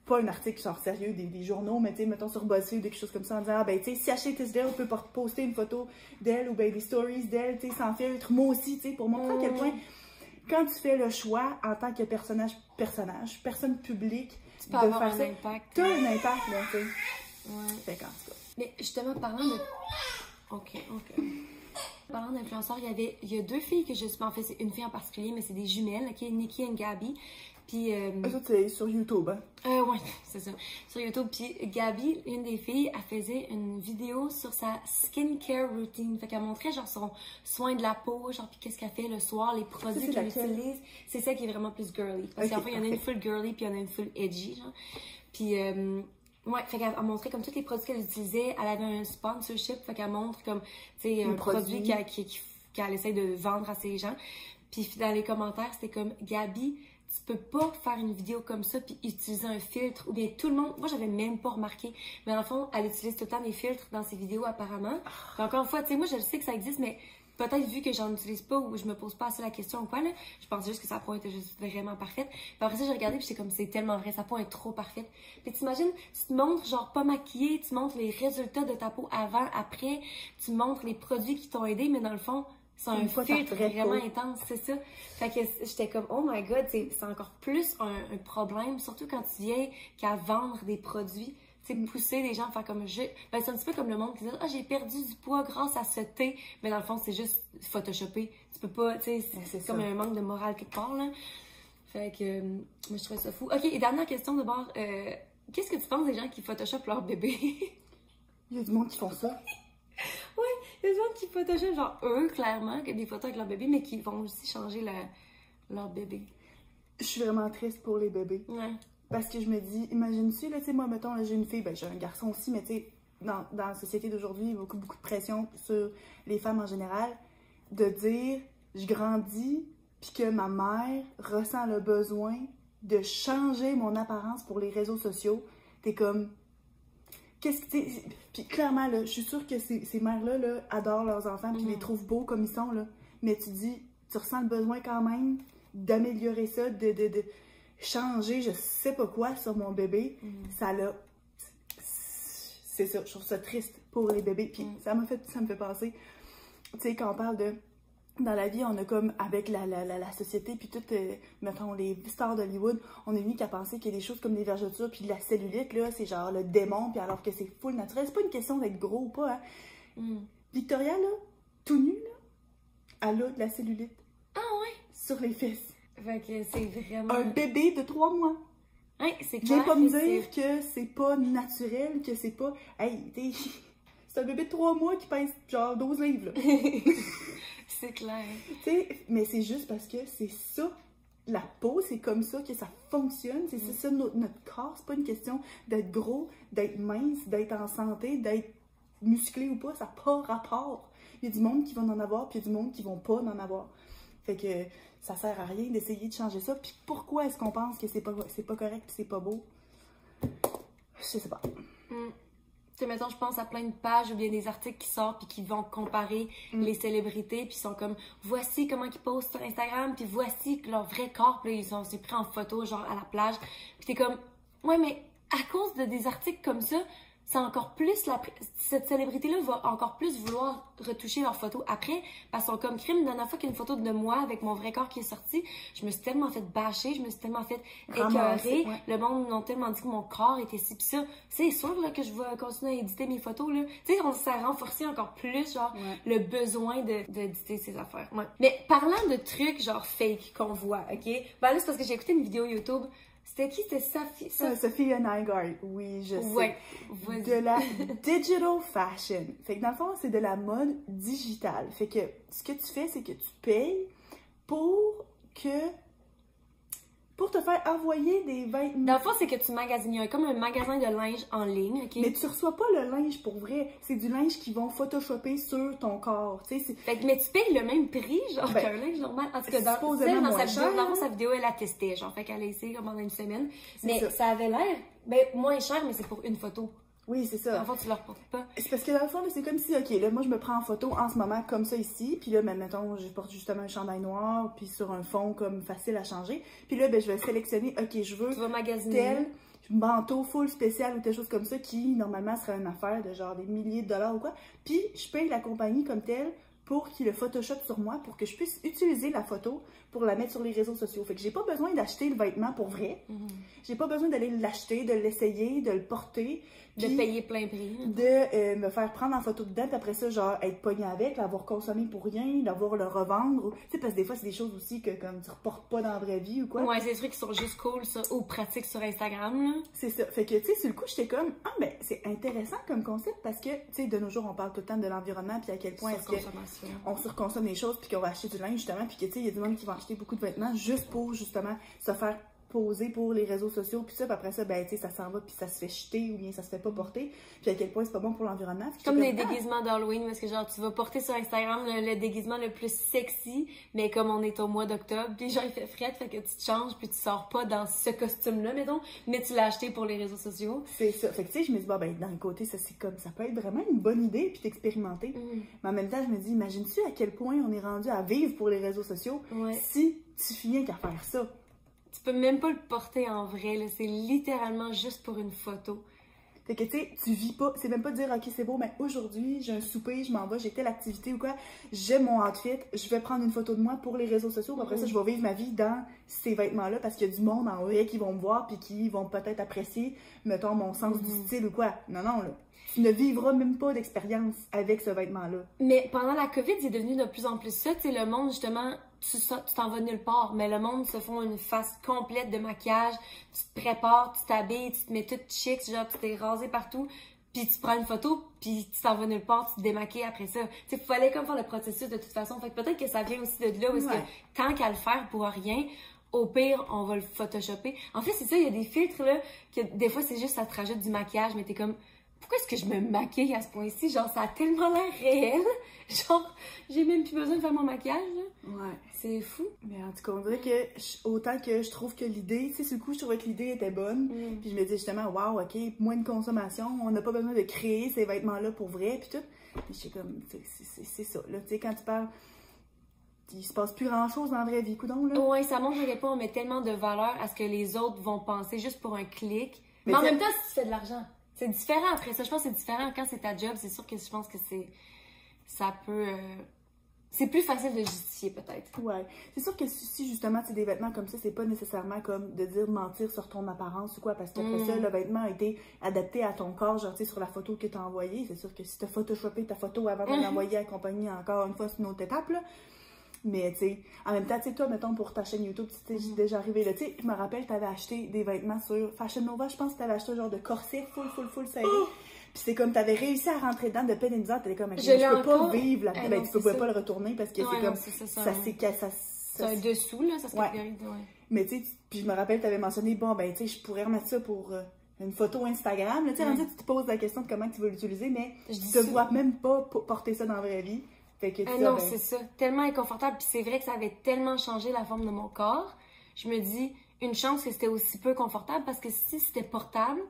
pas un article genre sérieux des journaux, mais tu sais, mettons sur BuzzFeed ou quelque chose comme ça, en disant, ah ben tu sais, si Ashley Tisdale peut poster une photo d'elle ou ben des stories d'elle, tu sais, sans filtre, moi aussi, tu sais, pour montrer à quel point, quand tu fais le choix en tant que personne publique, tu peux avoir un impact. Tu as un impact, là, tu sais. Ouais. Fait qu'en tout cas. Mais justement, parlant de... Ok. Parlant d'influenceurs, il y a deux filles que je suis... En fait, c'est une fille en particulier, mais c'est des jumelles, ok? Nikki et Gabi. Puis... Ça, c'est sur YouTube, hein? Ouais, c'est ça. Sur YouTube. Puis Gabi, une des filles, elle faisait une vidéo sur sa skincare routine. Fait qu'elle montrait, genre, son soin de la peau, genre, puis qu'est-ce qu'elle fait le soir, les produits qu'elle utilise. C'est celle qui est vraiment plus girly. Parce qu'en fait, il y en a une full girly, puis il y en a une full edgy, genre. Puis... ouais, fait qu'elle montrait comme tous les produits qu'elle utilisait. Elle avait un sponsorship, fait qu'elle montre comme, tu sais, un produit qu'elle essaie de vendre à ses gens. Puis dans les commentaires, c'était comme, Gabi, tu peux pas faire une vidéo comme ça puis utiliser un filtre. Ou bien tout le monde, moi j'avais même pas remarqué, mais en fond, elle utilise tout le temps des filtres dans ses vidéos apparemment. Puis encore une fois, tu sais, moi je le sais que ça existe, mais peut-être vu que j'en utilise pas ou je me pose pas assez la question ou quoi, là, je pense juste que sa peau était juste vraiment parfaite. Puis après ça, j'ai regardé puis j'étais comme, c'est tellement vrai, sa peau est trop parfaite. Puis t'imagines, tu te montres genre pas maquillée, tu montres les résultats de ta peau avant, après, tu montres les produits qui t'ont aidé, mais dans le fond, c'est un filtre vraiment intense, c'est ça. Fait que j'étais comme, oh my god, c'est encore plus un problème, surtout quand tu viens qu'à vendre des produits. Tu sais, pousser les gens à faire comme ben, c'est un petit peu comme le monde qui dit, ah, j'ai perdu du poids grâce à ce thé. Mais dans le fond, c'est juste photoshopé. Tu peux pas, tu sais, c'est comme un manque de morale quelque part, là. Fait que, moi, je trouvais ça fou. Ok, et dernière question d'abord, qu'est-ce que tu penses des gens qui photoshopent leur bébé? Il y a du monde qui font ça. Oui, il y a des gens qui photoshopent, genre eux, clairement, que des photos avec leur bébé, mais qui vont aussi changer leur bébé. Je suis vraiment triste pour les bébés. Ouais. Parce que je me dis, imagine-tu, là, tu sais, moi, mettons, là, j'ai une fille, ben, j'ai un garçon aussi, mais tu sais, dans la société d'aujourd'hui, il y a beaucoup de pression sur les femmes en général, de dire, je grandis, puis que ma mère ressent le besoin de changer mon apparence pour les réseaux sociaux. T'es comme... Qu'est-ce que tu... Puis clairement, là, je suis sûre que ces mères-là là, adorent leurs enfants puis les trouvent beaux comme ils sont, là. Mais tu dis, tu ressens le besoin quand même d'améliorer ça, de changer je sais pas quoi sur mon bébé. Ça l'a... C'est ça, je trouve ça triste pour les bébés. Puis ça me fait penser, tu sais, quand on parle de... Dans la vie, on a comme, avec la société, puis toutes, mettons, les stars d'Hollywood, on est venu qu'à penser qu'il y a des choses comme les vergetures, puis de la cellulite, là, c'est genre le démon, puis alors que c'est full naturel. C'est pas une question d'être gros ou pas, hein. Victoria, là, tout nue, là, elle a de la cellulite. Ah ouais? Sur les fesses. Fait que c'est vraiment... Un bébé de 3 mois. Ouais, c'est clair. Viens pas me dire que c'est pas naturel, que c'est pas... Hey, c'est un bébé de 3 mois qui pèse genre 12 livres, là. C'est clair. Tu sais, mais c'est juste parce que c'est ça, la peau, c'est comme ça que ça fonctionne. C'est ça, notre corps. C'est pas une question d'être gros, d'être mince, d'être en santé, d'être musclé ou pas. Ça n'a pas rapport. Il y a du monde qui vont en avoir, puis il y a du monde qui vont pas en avoir. Fait que ça sert à rien d'essayer de changer ça. Puis pourquoi est-ce qu'on pense que c'est pas correct puis c'est pas beau? Je sais pas. Tu sais, mettons, je pense à plein de pages ou bien des articles qui sortent puis qui vont comparer les célébrités puis ils sont comme, voici comment ils postent sur Instagram puis voici leur vrai corps. Puis là, ils sont pris en photo, genre à la plage. Puis t'es comme, ouais, mais à cause de des articles comme ça, c'est encore plus cette célébrité-là va encore plus vouloir retoucher leurs photos après parce qu'ils sont comme crime. La dernière fois qu'il y a une photo de moi avec mon vrai corps qui est sorti, je me suis tellement fait bâcher, je me suis tellement fait écœurer. Ouais. Le monde m'a tellement dit que mon corps était ci pis ça. C'est sûr là, que je vais continuer à éditer mes photos. Là. Tu sais, ça a renforcé encore plus genre le besoin d'éditer ces affaires. Ouais. Mais parlant de trucs genre fake qu'on voit, ok? Ben là, c'est parce que j'ai écouté une vidéo YouTube. C'était qui? C'était Sophie Nygaard, oui, je sais. Ouais, de la digital fashion. Fait que dans le fond, c'est de la mode digitale. Fait que ce que tu fais, c'est que tu payes pour te faire envoyer des vêtements. Dans le fond, c'est que tu magasines. Il y a comme un magasin de linge en ligne, ok? Mais tu reçois pas le linge pour vrai. C'est du linge qu'ils vont photoshopper sur ton corps. Fait que, mais tu payes le même prix, genre, qu'un linge normal. En tout cas, dans sa vidéo, elle a testé, genre, fait qu'elle a essayé pendant une semaine. Mais ça avait l'air, moins cher, mais c'est pour une photo. Oui, c'est ça. En fait, tu le reportes pas. C'est parce que dans le fond, c'est comme si, ok, là, moi, je me prends en photo en ce moment comme ça ici, puis là, mettons, je porte justement un chandail noir, puis sur un fond comme facile à changer. Puis là, je vais sélectionner, ok, je veux tel manteau full spécial ou telle chose comme ça qui, normalement, serait une affaire de genre des milliers de dollars ou quoi. Puis, je paye la compagnie comme telle pour qu'il le Photoshop sur moi, pour que je puisse utiliser la photo pour la mettre sur les réseaux sociaux. Fait que j'ai pas besoin d'acheter le vêtement pour vrai. J'ai pas besoin d'aller l'acheter, de l'essayer, de le porter. De payer plein prix. De me faire prendre en photo dedans, puis après ça, genre, être pogné avec, l'avoir consommé pour rien, d'avoir le revendre. Tu sais, parce que des fois, c'est des choses aussi que comme tu reportes pas dans la vraie vie ou quoi. Ouais, c'est des trucs qui sont juste cool, ça, ou pratiques sur Instagram, là. C'est ça. Fait que, tu sais, sur le coup, j'étais comme, c'est intéressant comme concept parce que, tu sais, de nos jours, on parle tout le temps de l'environnement, puis à quel point est-ce qu'on surconsomme des choses, puis qu'on va acheter du linge, justement, puis que, tu sais, il y a du monde qui va acheter beaucoup de vêtements juste pour, justement, se faire poser pour les réseaux sociaux, puis ça, puis après ça, tu sais, ça s'en va, puis ça se fait jeter, ou bien ça se fait pas porter, puis à quel point c'est pas bon pour l'environnement. Comme les déguisements d'Halloween, parce que genre, tu vas porter sur Instagram le déguisement le plus sexy, mais comme on est au mois d'octobre, puis genre, il fait fret, fait que tu te changes, puis tu sors pas dans ce costume-là, mettons, mais tu l'as acheté pour les réseaux sociaux. C'est ça. Fait que, tu sais, je me dis, d'un côté, ça, c'est comme, ça peut être vraiment une bonne idée, puis d'expérimenter. Mais en même temps, je me dis, imagine-tu à quel point on est rendu à vivre pour les réseaux sociaux si tu finis qu'à faire ça. Tu peux même pas le porter en vrai, là. C'est littéralement juste pour une photo. Fait que, tu sais, tu vis pas, c'est même pas de dire, ok, c'est beau, mais aujourd'hui, j'ai un souper, je m'en vais, j'ai telle activité ou quoi, j'ai mon outfit, je vais prendre une photo de moi pour les réseaux sociaux, puis après ça, je vais vivre ma vie dans ces vêtements-là, parce qu'il y a du monde en vrai qui vont me voir, puis qui vont peut-être apprécier, mettons, mon sens du style ou quoi. Non, là. Tu ne vivras même pas d'expérience avec ce vêtement-là. Mais pendant la COVID, c'est devenu de plus en plus ça. Tu sais, le monde, justement, tu t'en vas nulle part. Mais le monde se font une face complète de maquillage. Tu te prépares, tu t'habilles, tu te mets toute chic, genre tu t'es rasé partout. Puis tu prends une photo, puis tu t'en vas nulle part, tu te démaquilles après ça. Tu sais, il fallait comme faire le processus de toute façon. Fait que peut-être que ça vient aussi de là, où est-ce que tant qu'à le faire pour rien, au pire, on va le photoshopper. En fait, c'est ça, il y a des filtres, là, que des fois, c'est juste ça te rajoute du maquillage, mais t'es comme... Pourquoi est-ce que je me maquille à ce point-ci? Genre, ça a tellement l'air réel. Genre, j'ai même plus besoin de faire mon maquillage, là. Ouais. C'est fou. Mais en tout cas, on dirait que, autant que je trouve que l'idée, tu sais, sur le coup, je trouvais que l'idée était bonne. Puis je me disais justement, waouh, ok, moins de consommation, on n'a pas besoin de créer ces vêtements-là pour vrai, puis tout. Puis j'étais comme, c'est ça, là. Tu sais, quand tu parles, il se passe plus grand-chose dans la vraie vie, coudonc, là. Ouais, ça montre à quel point on met tellement de valeur à ce que les autres vont penser juste pour un clic. Mais en même temps, si tu fais de l'argent. C'est différent après ça. Je pense que c'est différent quand c'est ta job. C'est sûr que je pense que ça peut... c'est plus facile de justifier peut-être. Ouais. C'est sûr que si justement c'est des vêtements comme ça, c'est pas nécessairement comme de dire mentir sur ton apparence ou quoi. Parce qu'après ça, le vêtement a été adapté à ton corps. Genre, tu sais, sur la photo que t'as envoyée. C'est sûr que si t'as photoshopé ta photo avant de l'envoyer à la compagnie, encore une fois, c'est une autre étape, là. Mais, tu sais, en même temps, tu sais, toi, mettons, pour ta chaîne YouTube, tu sais, déjà arrivé là, tu sais, je me rappelle, t'avais acheté des vêtements sur Fashion Nova, je pense que t'avais acheté un genre de corset full serré. Puis c'est comme, t'avais réussi à rentrer dedans de peine et misère, t'étais comme, Je l'ai peux pas encore. vivre là. Ah Ben, non, tu c'est pouvais ça. pas le retourner parce que Ouais, c'est non, comme, c'est ça, ça s'est... C'est un dessous, là, ça se catégorise, ouais. Mais tu sais, puis je me rappelle, t'avais mentionné, bon, ben, tu sais, je pourrais remettre ça pour une photo Instagram. Tu sais, rendu, tu te poses la question de comment tu vas l'utiliser, mais tu te vois même pas porter ça dans la vraie vie. Fait que, non, c'est ça. Tellement inconfortable. Puis c'est vrai que ça avait tellement changé la forme de mon corps. Je me dis, une chance que c'était aussi peu confortable, parce que si c'était portable,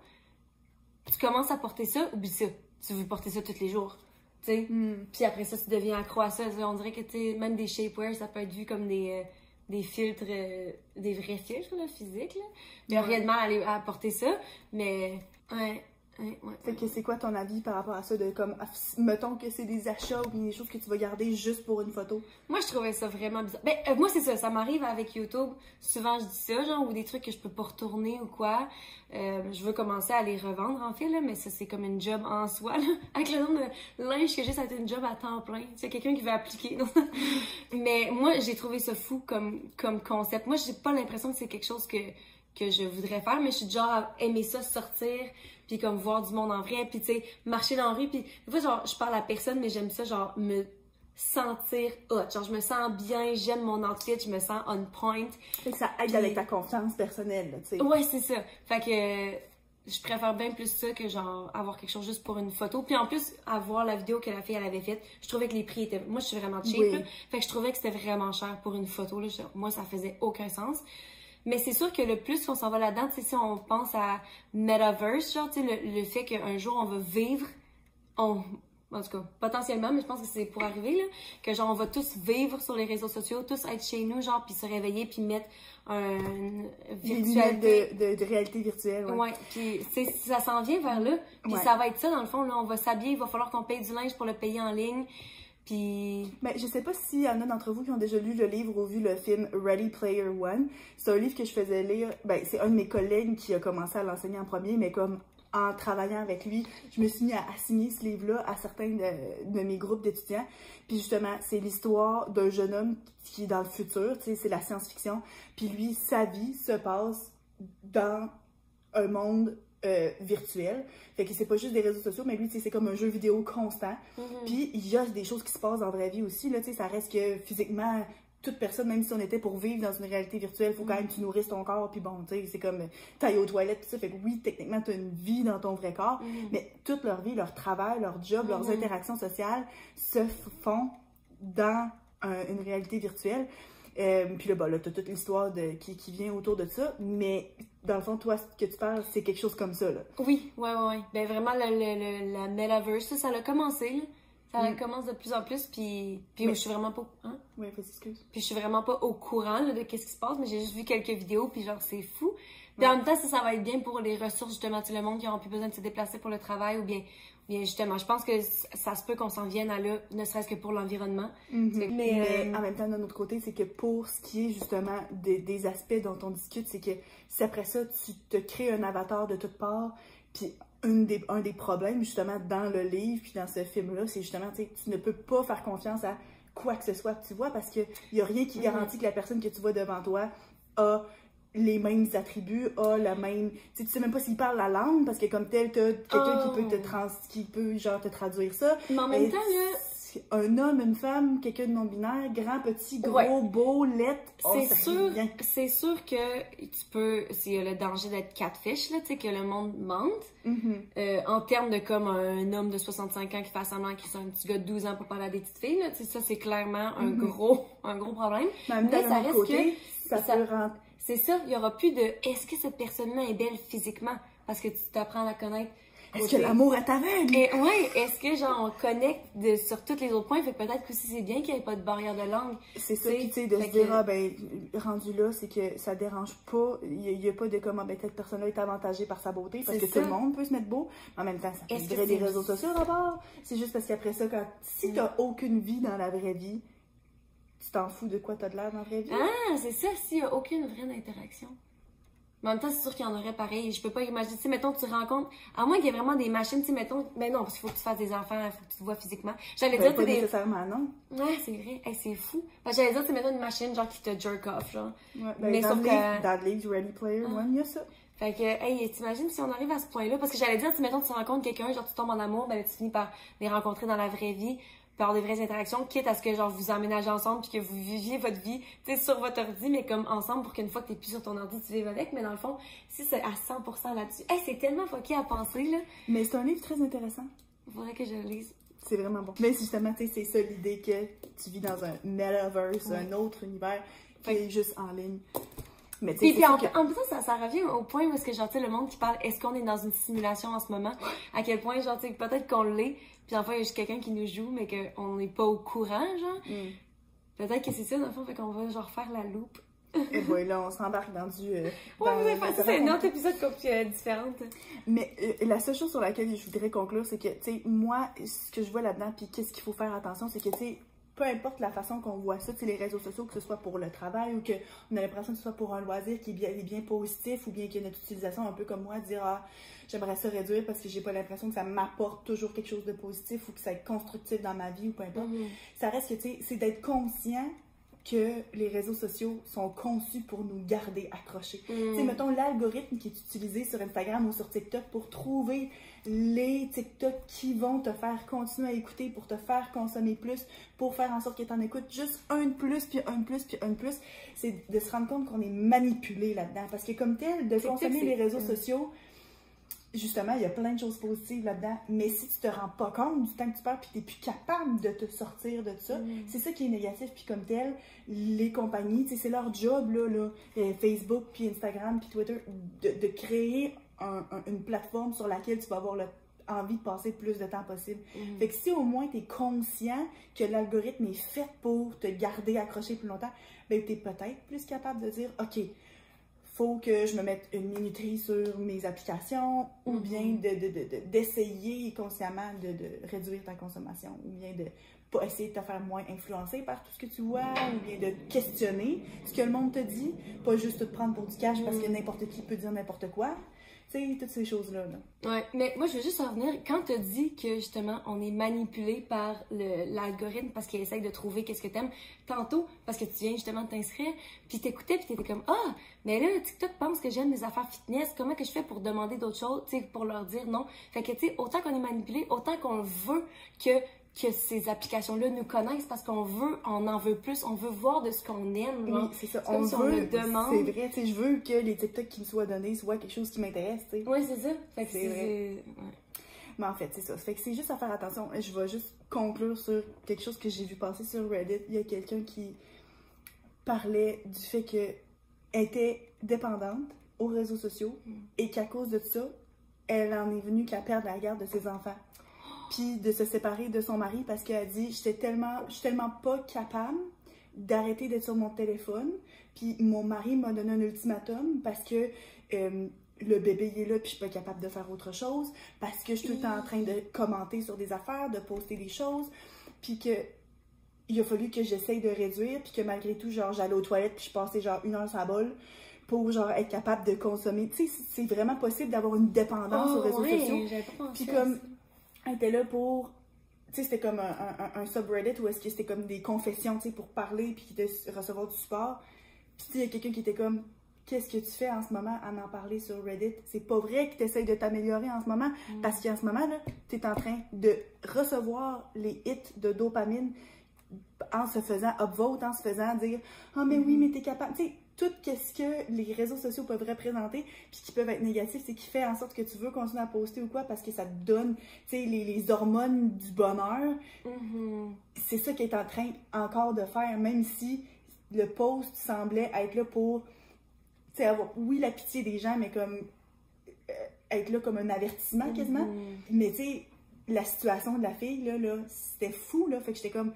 tu commences à porter ça, oublie ça. Tu veux porter ça tous les jours. Tu sais? Puis après ça, tu deviens accro à ça. On dirait que, tu sais, même des shapewear, ça peut être vu comme des filtres, des vrais filtres, là, physiques, là. Il n'y a rien de mal à porter ça, mais, ouais. Fait que c'est quoi ton avis par rapport à ça, de comme, mettons que c'est des achats ou des choses que tu vas garder juste pour une photo? Moi, je trouvais ça vraiment bizarre. Ben, moi, c'est ça, ça m'arrive avec YouTube. Souvent, je dis ça, genre, ou des trucs que je peux pas retourner ou quoi. Je veux commencer à les revendre, en fait, là, mais ça, c'est comme une job en soi, là. Avec le nombre de linge que j'ai, ça a été une job à temps plein. C'est quelqu'un qui veut appliquer. Mais moi, j'ai trouvé ça fou comme concept. Moi, j'ai pas l'impression que c'est quelque chose que je voudrais faire, mais je suis du genre à aimer ça, sortir, puis comme voir du monde en vrai, puis tu sais, marcher dans la rue, puis des fois, genre, je parle à personne, mais j'aime ça, genre, me sentir hot. Genre, je me sens bien, j'aime mon outfit, je me sens on point. Fait que ça aide avec ta confiance personnelle, là, tu sais. Ouais, c'est ça. Fait que je préfère bien plus ça que genre avoir quelque chose juste pour une photo. Puis en plus, avoir la vidéo que la fille, elle avait faite, je trouvais que les prix étaient... Moi, je suis vraiment cheap, là. Fait que je trouvais que c'était vraiment cher pour une photo, là. Moi, ça faisait aucun sens. Mais c'est sûr que le plus qu'on s'en va là-dedans, tu sais, si on pense à Metaverse, genre, tu sais, le fait qu'un jour on va vivre, en tout cas, potentiellement, mais je pense que c'est pour arriver, là, que genre on va tous vivre sur les réseaux sociaux, tous être chez nous, genre, puis se réveiller, puis mettre une virtualité. De réalité virtuelle, ouais. Ouais, puis ça s'en vient vers là, puis ça va être ça, dans le fond, là, on va s'habiller, il va falloir qu'on paye du linge pour le payer en ligne. Puis... Mais je sais pas s'il y en a d'entre vous qui ont déjà lu le livre ou vu le film Ready Player One. C'est un livre que je faisais lire. Ben, c'est un de mes collègues qui a commencé à l'enseigner en premier, mais comme en travaillant avec lui, je me suis mis à assigner ce livre-là à certains de mes groupes d'étudiants. Puis justement, c'est l'histoire d'un jeune homme qui est dans le futur, tu sais, c'est la science-fiction. Puis lui, sa vie se passe dans un monde virtuel. Fait que c'est pas juste des réseaux sociaux, mais lui, tu sais, c'est comme un jeu vidéo constant. Puis il y a des choses qui se passent dans la vraie vie aussi, là, tu sais, ça reste que physiquement, toute personne, même si on était pour vivre dans une réalité virtuelle, faut quand même que tu nourrisses ton corps, puis bon, tu sais, c'est comme t'ailles aux toilettes, tout ça, fait que oui, techniquement, t'as une vie dans ton vrai corps, mais toute leur vie, leur travail, leur job, leurs interactions sociales se font dans une réalité virtuelle. Puis là, bah, là, t'as toute l'histoire qui vient autour de ça, mais dans le fond, toi, ce que tu parles, c'est quelque chose comme ça, là. Oui, ouais. Ben vraiment, la Metaverse, ça a commencé, là. Ça commence de plus en plus, puis je suis vraiment pas... Hein? Oui, excuse. Puis je suis vraiment pas au courant là, de qu'est-ce qui se passe, mais j'ai juste vu quelques vidéos, puis genre, c'est fou. Puis en même temps, ça va être bien pour les ressources, justement, tout le monde qui n'aura plus besoin de se déplacer pour le travail, ou bien justement, je pense que ça se peut qu'on s'en vienne à là, ne serait-ce que pour l'environnement. Mais en même temps, d'un autre côté, c'est que pour ce qui est justement des aspects dont on discute, c'est que si après ça, tu te crées un avatar de toutes parts, puis un des problèmes justement dans le livre puis dans ce film-là, c'est justement, tu sais, tu ne peux pas faire confiance à quoi que ce soit que tu vois parce qu'il n'y a rien qui garantit que la personne que tu vois devant toi a les mêmes attributs, a la même... Tu sais même pas s'il parle la langue parce que comme tel, t'as quelqu'un qui peut genre te traduire ça. Mais en même temps, là... Un homme, une femme, quelqu'un de non-binaire, grand, petit, gros, beau, lettre, c'est sûr que tu peux, s'il y a le danger d'être catfish, là, tu sais, que le monde mente, en termes de comme un homme de 65 ans qui fait semblant qu'il est un petit gars de 12 ans pour parler à des petites filles, là, tu sais, ça c'est clairement un gros problème. Mais ça reste que c'est ça, il y aura plus de est-ce que cette personne-là est belle physiquement parce que tu t'apprends à la connaître. Est-ce que l'amour est aveugle? Oui, est-ce que genre on connecte sur tous les autres points? Fait peut-être que c'est bien qu'il n'y ait pas de barrière de langue. C'est ça, puis tu sais, de se dire, ah ben, rendu là, c'est que ça dérange pas, il n'y a pas de comment, ben, cette personne-là est avantagée par sa beauté, parce que tout le monde peut se mettre beau, mais en même temps, ça fait des réseaux sociaux d'abord. C'est juste parce qu'après ça, si t'as aucune vie dans la vraie vie, tu t'en fous de quoi t'as de l'air dans la vraie vie. Ah, c'est ça, s'il n'y a aucune vraie interaction. Mais en même temps, c'est sûr qu'il y en aurait pareil. Je peux pas imaginer. Tu sais, mettons, tu rencontres. À moins qu'il y ait vraiment des machines, tu sais, mettons. Mais non, parce qu'il faut que tu fasses des enfants, il faut que tu te vois physiquement. J'allais dire, pas nécessairement, non. Ouais, c'est vrai. Hey, c'est fou. J'allais dire, tu mettons une machine, genre, qui te jerk off, genre. Ouais, ben, mais dans le livre Ready Player One, il y a ça. Fait que, hey, t'imagines si on arrive à ce point-là? Parce que j'allais dire, si mettons, tu rencontres quelqu'un, genre tu tombes en amour, ben tu finis par les rencontrer dans la vraie vie, par des vraies interactions, quitte à ce que genre vous emménagez ensemble puis que vous viviez votre vie, tu sais, sur votre ordi, mais comme ensemble pour qu'une fois que t'es plus sur ton ordi, tu vives avec. Mais dans le fond, si c'est à 100% là-dessus, hey, c'est tellement fucké à penser, là. Mais c'est un livre très intéressant. Il faudrait que je le lise. C'est vraiment bon. Mais justement, tu sais, c'est ça l'idée que tu vis dans un metaverse, un autre univers qui est juste en ligne. Mais tu sais, puis en plus, ça revient au point où est-ce que, genre, tu sais, le monde qui parle, est-ce qu'on est dans une simulation en ce moment? À quel point, genre, tu sais, peut-être qu'on l'est, puis enfin, il y a juste quelqu'un qui nous joue, mais qu'on n'est pas au courant, genre. Peut-être que c'est ça, dans le fond, fait qu'on va, genre, faire la loupe. Et voilà, on s'embarque dans du... c'est un autre épisode différent. Mais la seule chose sur laquelle je voudrais conclure, c'est que, tu sais, moi, ce que je vois là-dedans, puis qu'est-ce qu'il faut faire attention, c'est que, tu sais, peu importe la façon qu'on voit ça, les réseaux sociaux, que ce soit pour le travail ou qu'on a l'impression que ce soit pour un loisir qui est bien positif ou bien que notre utilisation, un peu comme moi, dire « Ah, j'aimerais ça réduire parce que j'ai pas l'impression que ça m'apporte toujours quelque chose de positif ou que ça est constructif dans ma vie ou peu importe. Ça reste que, tu sais, c'est d'être conscient que les réseaux sociaux sont conçus pour nous garder accrochés. Tu sais, mettons, l'algorithme qui est utilisé sur Instagram ou sur TikTok pour trouver les TikTok qui vont te faire continuer à écouter, pour te faire consommer plus, pour faire en sorte que tu en écoutes juste un de plus, puis un de plus, puis un de plus, c'est de se rendre compte qu'on est manipulé là-dedans. Parce que comme tel, de consommer les réseaux sociaux, justement, il y a plein de choses positives là-dedans, mais si tu te rends pas compte du temps que tu perds puis tu n'es plus capable de te sortir de ça, c'est ça qui est négatif. Puis comme tel, les compagnies, c'est leur job, là, Facebook, puis Instagram, puis Twitter, de créer une plateforme sur laquelle tu vas avoir envie de passer le plus de temps possible. Fait que si au moins tu es conscient que l'algorithme est fait pour te garder accroché plus longtemps, ben tu es peut-être plus capable de dire, OK, faut que je me mette une minuterie sur mes applications ou bien d'essayer consciemment de réduire ta consommation ou bien de pas essayer de te faire moins influencer par tout ce que tu vois ou bien de questionner ce que le monde te dit, pas juste te prendre pour du cash parce que n'importe qui peut dire n'importe quoi. Tu sais, toutes ces choses-là. Ouais, mais moi, je veux juste revenir. Quand tu as dit que, justement, on est manipulé par l'algorithme parce qu'il essaye de trouver qu'est-ce que t'aimes, tantôt, parce que tu viens justement de t'inscrire, puis t'écoutais, puis t'étais comme « Ah, mais là, TikTok pense que j'aime les affaires fitness. Comment que je fais pour demander d'autres choses, tu sais, pour leur dire non? » Fait que, tu sais, autant qu'on est manipulé, autant qu'on veut que ces applications-là nous connaissent parce qu'on en veut plus, on veut voir de ce qu'on aime. Oui, c'est ça. On veut, c'est vrai, tu sais, je veux que les TikTok qui me soient donnés soient quelque chose qui m'intéresse, tu sais. Oui, c'est ça. Fait que c'est vrai. Ouais. Mais en fait, c'est ça. Fait que c'est juste à faire attention. Je vais juste conclure sur quelque chose que j'ai vu passer sur Reddit. Il y a quelqu'un qui parlait du fait qu'elle était dépendante aux réseaux sociaux et qu'à cause de ça, elle en est venue qu'à perdre la garde de ses enfants. Puis de se séparer de son mari parce qu'elle a dit « Je suis tellement pas capable d'arrêter d'être sur mon téléphone. Puis mon mari m'a donné un ultimatum parce que le bébé il est là puis je suis pas capable de faire autre chose. Parce que je suis tout le temps en train de commenter sur des affaires, de poster des choses. Puis que il a fallu que j'essaye de réduire. Puis que malgré tout, genre j'allais aux toilettes puis je passais genre 1 heure sur la bolle pour genre être capable de consommer. Tu sais, c'est vraiment possible d'avoir une dépendance aux réseaux sociaux. Puis comme... Elle était là pour, tu sais, c'était comme un subreddit où est-ce que c'était comme des confessions, tu sais, pour parler puis de recevoir du support. Puis tu sais, il y a quelqu'un qui était comme, qu'est-ce que tu fais en ce moment à en parler sur Reddit? C'est pas vrai que tu essayes de t'améliorer en ce moment parce qu'en ce moment, là, tu es en train de recevoir les hits de dopamine en se faisant upvote, en se faisant dire, ah, mais oui, mais t'es capable, tu sais. Tout ce que les réseaux sociaux peuvent représenter puis qui peuvent être négatifs, c'est qui fait en sorte que tu veux continuer à poster ou quoi parce que ça te donne, tu sais, les hormones du bonheur. C'est ça qu'elle est en train encore de faire, même si le post semblait être là pour, tu sais, avoir, oui, la pitié des gens, mais comme être là comme un avertissement quasiment. Mais tu sais, la situation de la fille, là c'était fou, là. Fait que j'étais comme,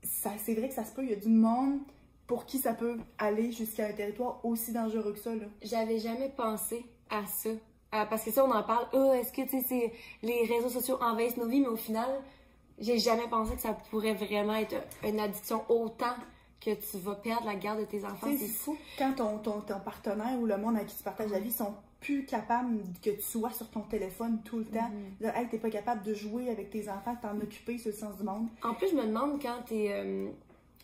c'est vrai que ça se peut, il y a du monde pour qui ça peut aller jusqu'à un territoire aussi dangereux que ça, là. J'avais jamais pensé à ça. Parce que ça, on en parle. Oh, est-ce que, tu sais, les réseaux sociaux envahissent nos vies? Mais au final, j'ai jamais pensé que ça pourrait vraiment être une addiction autant que tu vas perdre la garde de tes enfants. C'est fou. Quand ton partenaire ou le monde avec qui tu partages la vie sont plus capables que tu sois sur ton téléphone tout le temps. Hey, t'es pas capable de jouer avec tes enfants, de t'en occuper sur le sens du monde. En plus, je me demande quand t'es...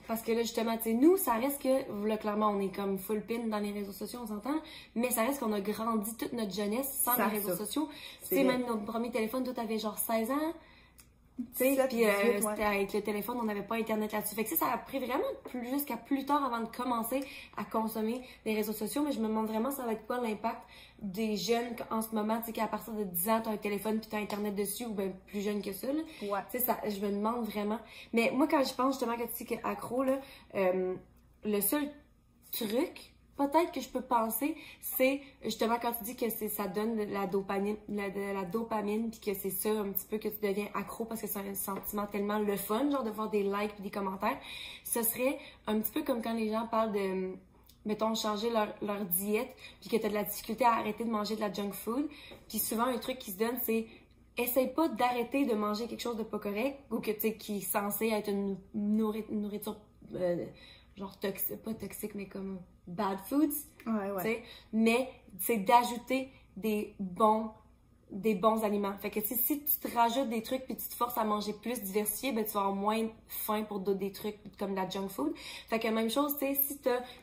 Parce que là, justement, tu sais, nous, ça reste que, là, clairement, on est comme full pin dans les réseaux sociaux, on s'entend, mais ça reste qu'on a grandi toute notre jeunesse sans les réseaux sociaux. Tu sais, même notre premier téléphone, toi, t'avais genre 16 ans. Tu sais, puis c'était avec le téléphone, on n'avait pas Internet là-dessus. Fait que ça a pris vraiment jusqu'à plus tard avant de commencer à consommer les réseaux sociaux. Mais je me demande vraiment ça va être quoi l'impact des jeunes en ce moment, tu sais, qu'à partir de 10 ans, tu as un téléphone puis tu as Internet dessus, ou bien plus jeune que ça, là. Ouais. Tu sais, je me demande vraiment. Mais moi, quand je pense justement que tu sais qu'accro, là, le seul truc peut-être que je peux penser, c'est justement quand tu dis que ça donne de la dopamine, puis que c'est ça un petit peu que tu deviens accro parce que c'est un sentiment tellement le fun, genre de voir des likes et des commentaires. Ce serait un petit peu comme quand les gens parlent de, mettons, changer leur diète, puis que tu as de la difficulté à arrêter de manger de la junk food. Puis souvent, un truc qui se donne, c'est essaye pas d'arrêter de manger quelque chose de pas correct ou que tu sais qui est censé être une nourriture genre toxique, pas toxique, mais comme bad foods, ouais. Mais c'est d'ajouter des bons aliments. Fait que si tu te rajoutes des trucs puis tu te forces à manger plus diversifié, ben tu vas avoir moins faim pour d'autres des trucs comme de la junk food. Fait que même chose, tu sais, si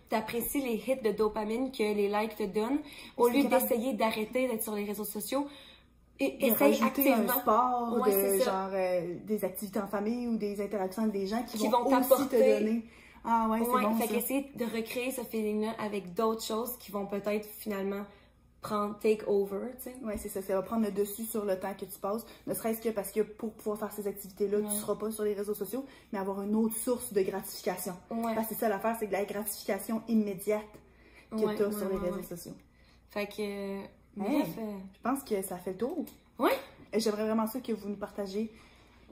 t'apprécies les hits de dopamine que les likes te donnent, au lieu d'essayer d'arrêter d'être sur les réseaux sociaux, essaye activement un sport, des activités en famille ou des interactions avec des gens qui vont aussi te donner. Ah ouais, c'est bon. Fait qu'essayer de recréer ce feeling-là avec d'autres choses qui vont peut-être finalement take over, tu sais. Ouais, c'est ça. Ça va prendre le dessus sur le temps que tu passes. Ne serait-ce que parce que pour pouvoir faire ces activités-là, tu ne seras pas sur les réseaux sociaux, mais avoir une autre source de gratification. Ouais. Parce que c'est ça l'affaire, c'est de la gratification immédiate que tu as sur les réseaux sociaux. Fait que, bref, je pense que ça fait le tour. Ouais. J'aimerais vraiment ça que vous nous partagez,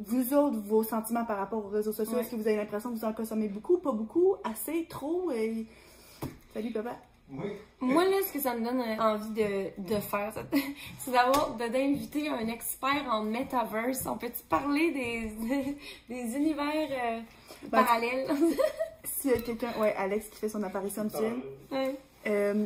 vous autres, vos sentiments par rapport aux réseaux sociaux. Est-ce que vous avez l'impression que vous en consommez beaucoup, pas beaucoup, assez, trop? Salut, papa. Oui. Moi, là, ce que ça me donne envie de faire, c'est d'inviter un expert en metaverse. On peut-tu parler des univers parallèles? S'il y a quelqu'un, Alex qui fait son apparition de film. Ouais.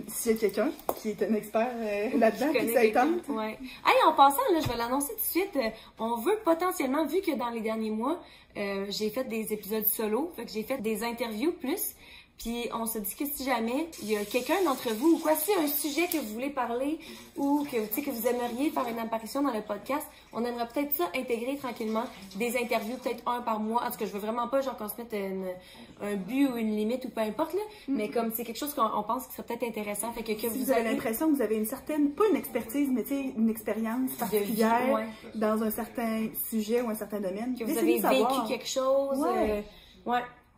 S'il y a quelqu'un qui est un expert là-dedans, qui ça tente. Ouais. Hey, en passant, là, je vais l'annoncer tout de suite. On veut potentiellement, vu que dans les derniers mois, j'ai fait des épisodes solo, fait que j'ai fait des interviews plus. Puis on se dit que si jamais il y a quelqu'un d'entre vous ou quoi, si un sujet que vous voulez parler ou que vous aimeriez faire une apparition dans le podcast, on aimerait peut-être ça intégrer tranquillement des interviews, peut-être un par mois. En tout cas, je veux vraiment pas genre qu'on se mette un but ou une limite ou peu importe là, mais comme c'est quelque chose qu'on pense qui serait peut-être intéressant. Fait que si vous avez l'impression que vous avez une certaine, pas une expertise, mais tu sais, une expérience particulière dans un certain sujet ou un certain domaine, que vous avez vécu quelque chose,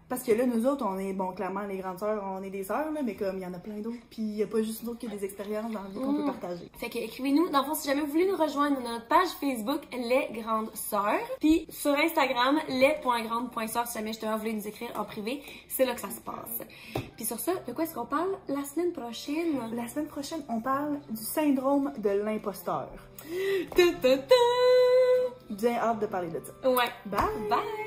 Parce que là, nous autres, on est, bon, clairement, les grandes sœurs, on est des sœurs, là, mais comme il y en a plein d'autres, puis il n'y a pas juste nous autres qui a des expériences dans la vie qu'on peut partager. Fait que écrivez-nous, dans le fond, si jamais vous voulez nous rejoindre, on a notre page Facebook, Les Grandes Sœurs, puis sur Instagram, les.grandes.sœurs, si jamais justement vous voulez nous écrire en privé, c'est là que ça se passe. Puis sur ça, de quoi est-ce qu'on parle la semaine prochaine? La semaine prochaine, on parle du syndrome de l'imposteur. Bien hâte de parler de ça. Ouais. Bye! Bye!